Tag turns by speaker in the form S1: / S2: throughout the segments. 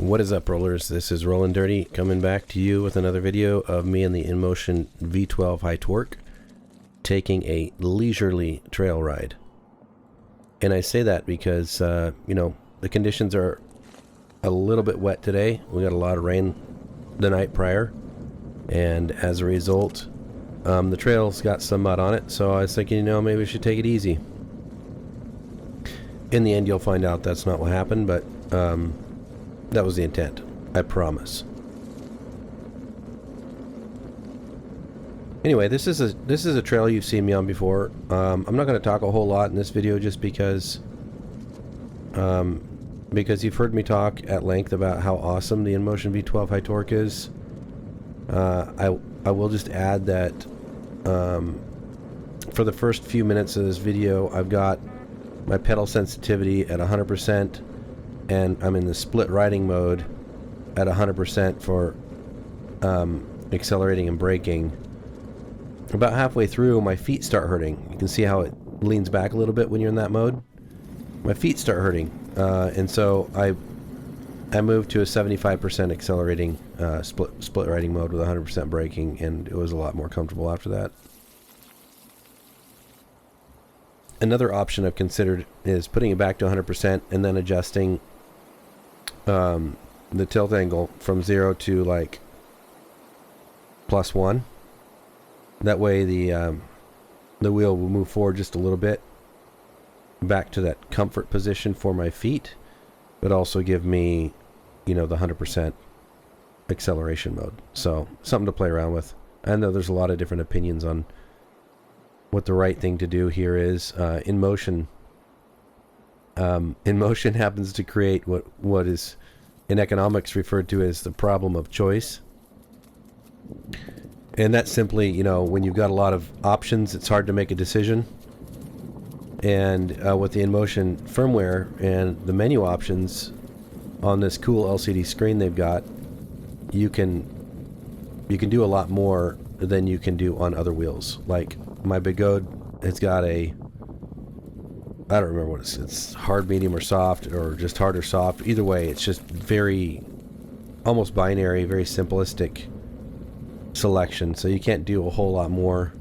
S1: What is up, rollers? This is Rollin' Dirty coming back to you with another video of me and the Inmotion V12 high torque taking a leisurely trail ride. And I say that because, you know, the conditions are a little bit wet today. We got a lot of rain the night prior, and as a result, the trail's got some mud on it, so I was thinking, you know, maybe we should take it easy. In the end, you'll find out that's not what happened, but that was the intent, I promise. Anyway, this is a trail you've seen me on before. I'm not going to talk a whole lot in this video just because you've heard me talk at length about how awesome the Inmotion V12 high torque is. I will just add that for the first few minutes of this video, I've got my pedal sensitivity at 100%, and I'm in the split riding mode at 100% for accelerating and braking. About halfway through, my feet start hurting. You can see how it leans back a little bit when you're in that mode. My feet start hurting, and so I moved to a 75% accelerating split riding mode with 100% braking, and it was a lot more comfortable after that. Another option I've considered is putting it back to 100% and then adjusting the tilt angle from 0 to like +1. That way the wheel will move forward just a little bit back to that comfort position for my feet, but also give me, you know, the 100% acceleration mode. So something to play around with. I know there's a lot of different opinions on what the right thing to do here is. Inmotion happens to create what is in economics referred to as the problem of choice. And that's simply, you know, when you've got a lot of options, it's hard to make a decision. And with the Inmotion firmware and the menu options on this cool LCD screen they've got, you can do a lot more than you can do on other wheels. Like my Bigode has got a, I don't remember what it's hard, medium, or soft, or just hard or soft. Either way, it's just very, almost binary, very simplistic selection. So you can't do a whole lot more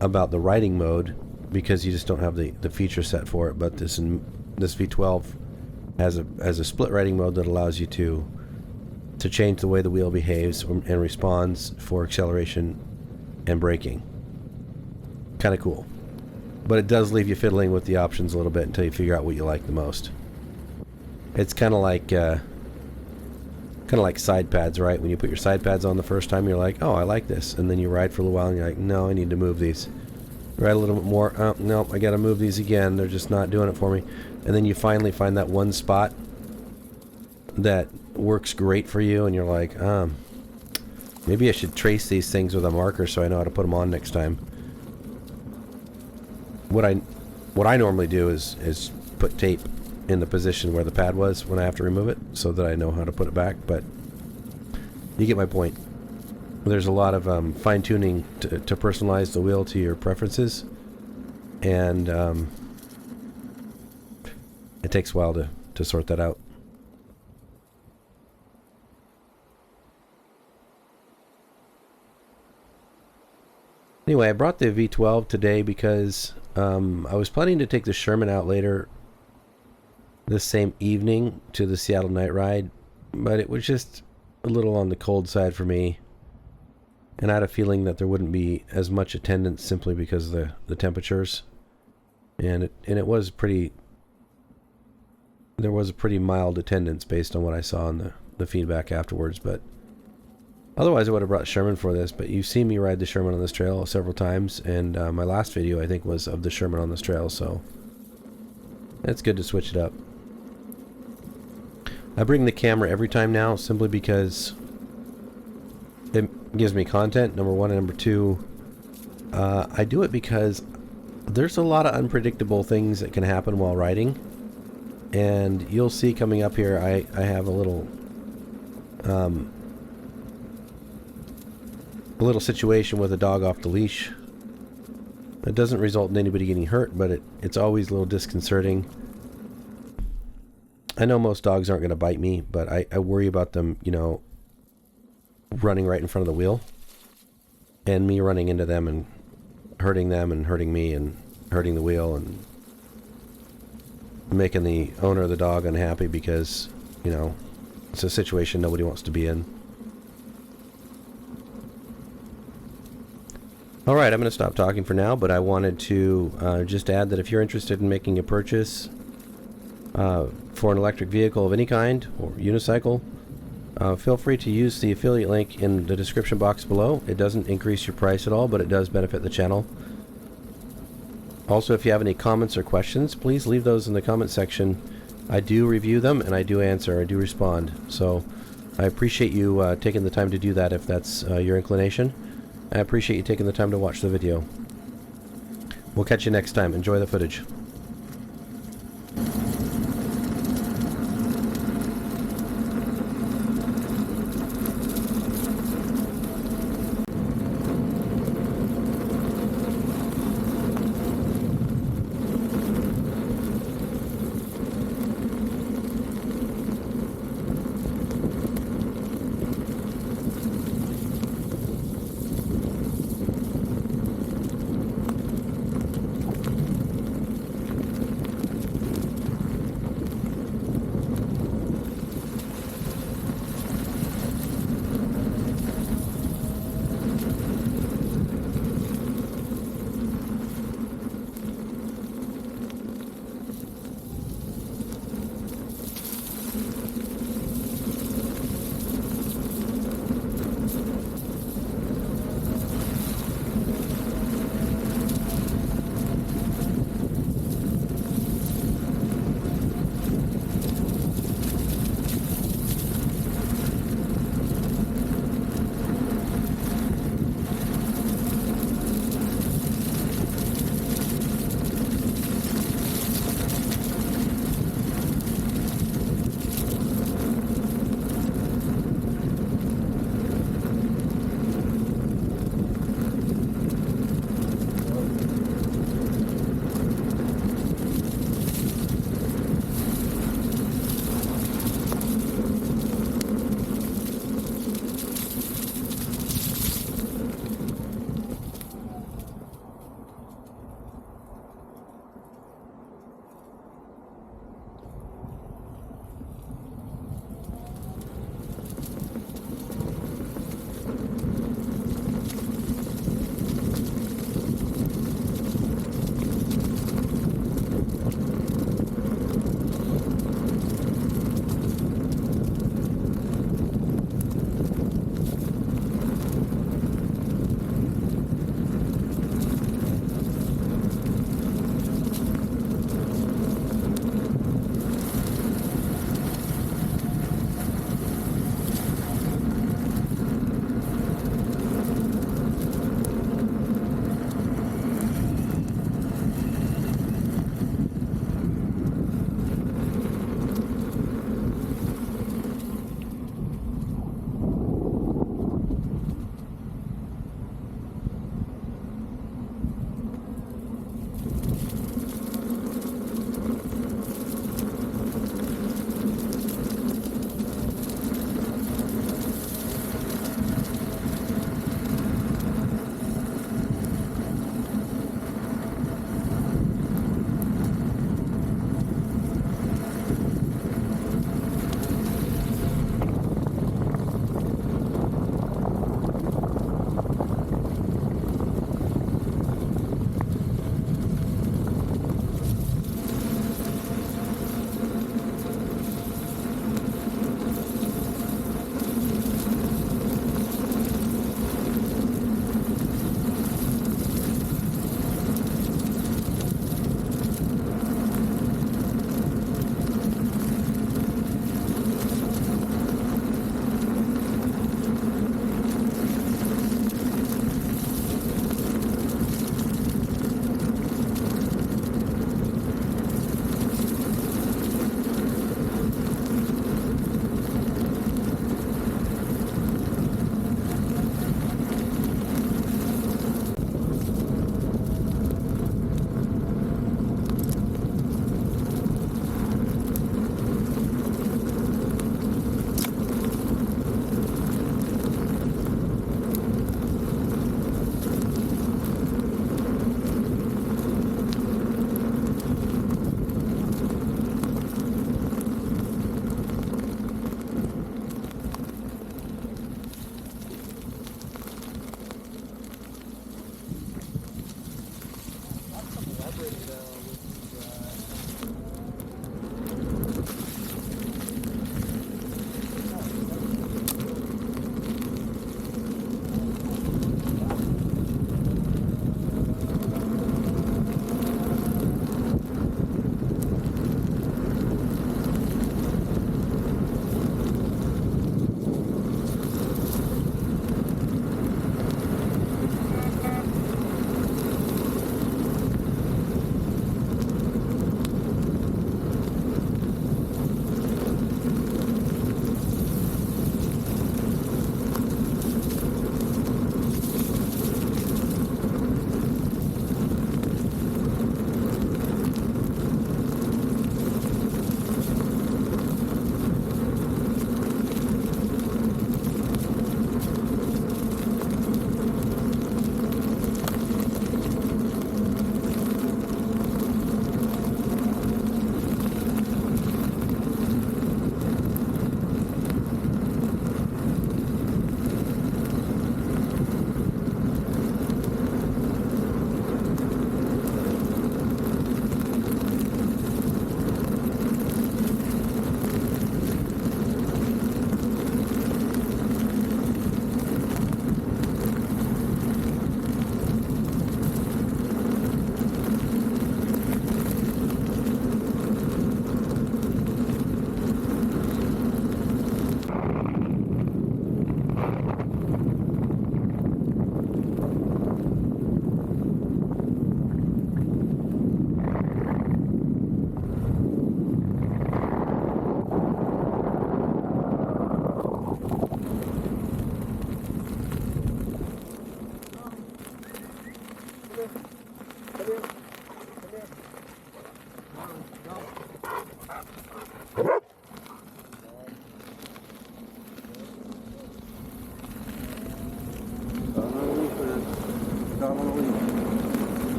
S1: about the riding mode because you just don't have the feature set for it. But this V12 has a split riding mode that allows you to change the way the wheel behaves and responds for acceleration and braking. Kind of cool. But it does leave you fiddling with the options a little bit until you figure out what you like the most. It's kind of like side pads, right? When you put your side pads on the first time, you're like, oh, I like this. And then you ride for a little while and you're like, no, I need to move these. Ride a little bit more. Oh, no, I got to move these again. They're just not doing it for me. And then you finally find that one spot that works great for you, and you're like, maybe I should trace these things with a marker so I know how to put them on next time. What I normally do is put tape in the position where the pad was when I have to remove it, so that I know how to put it back. But you get my point. There's a lot of fine-tuning to personalize the wheel to your preferences, and it takes a while to sort that out. Anyway, I brought the V12 today because I was planning to take the Sherman out later this same evening to the Seattle night ride, but it was just a little on the cold side for me, and I had a feeling that there wouldn't be as much attendance simply because of the temperatures, and it was pretty. There was a pretty mild attendance based on what I saw in the feedback afterwards, but otherwise I would have brought Sherman for this. But you've seen me ride the Sherman on this trail several times, and my last video I think was of the Sherman on this trail, so it's good to switch it up. I bring the camera every time now simply because it gives me content, number one, and number two, I do it because there's a lot of unpredictable things that can happen while riding. And you'll see coming up here, I have a little situation with a dog off the leash. It doesn't result in anybody getting hurt, but it's always a little disconcerting. I know most dogs aren't going to bite me, but I worry about them, you know, running right in front of the wheel. And me running into them and hurting me and hurting the wheel and making the owner of the dog unhappy because, you know, it's a situation nobody wants to be in. Alright, I'm going to stop talking for now, but I wanted to just add that if you're interested in making a purchase for an electric vehicle of any kind, or unicycle, feel free to use the affiliate link in the description box below. It doesn't increase your price at all, but it does benefit the channel. Also, if you have any comments or questions, please leave those in the comment section. I do review them, and I do answer, I do respond. So I appreciate you taking the time to do that if that's your inclination. I appreciate you taking the time to watch the video. We'll catch you next time. Enjoy the footage.